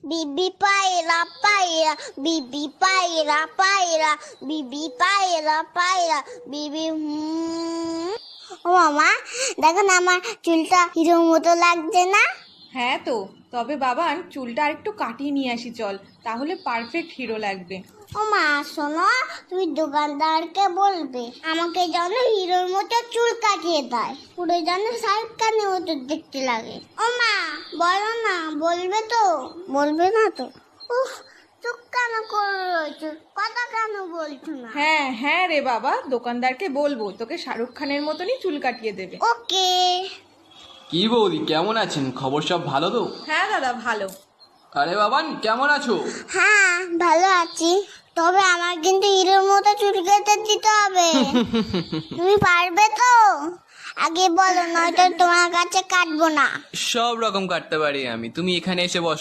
বিবি পায়রা পায়রা, বিবি পায়রা পায়রা, বিবি পায়রা পায়রা, বিবি ও মামা, দেখো না আমার চুলটা হিরোর মতো লাগছে না? হ্যাঁ তো, তবে বাবান চুলটা আরেকটু কাটিয়ে নিয়ে আসি চল, তাহলে পারফেক্ট হিরো লাগবে। ও মা শোনো, তুমি দোকানদারকে বলবে আমাকে যেন হিরোর মতো চুল কাটিয়ে দেয়, পুরো যেন শাহরুখ খানের মতো দেখতে লাগে। ও মা বলো না, বলবে তো? বলবে না তো? উফ, চুপ কেন করে রয়েছো, কথা কেন বলছো না? হ্যাঁ হ্যাঁ রে বাবা, দোকানদারকে বলবো তোকে শাহরুখ খানের মতনই চুল কাটিয়ে দেবে। ওকে। কি বৌদি, কেমন আছেন? খবর সব ভালো তো? হ্যাঁ দাদা ভালো। আরে বাবান, কেমন আছো? হ্যাঁ ভালো আছি, তবে আমার কিন্তু হিরোর মতো চুল কেটে দিতে হবে। তুমি পারবে তো? আগে বলো, নয়তো তোমার কাছে কাটবো না। সব রকম কাটতে পারি আমি, তুমি এখানে এসে বসো।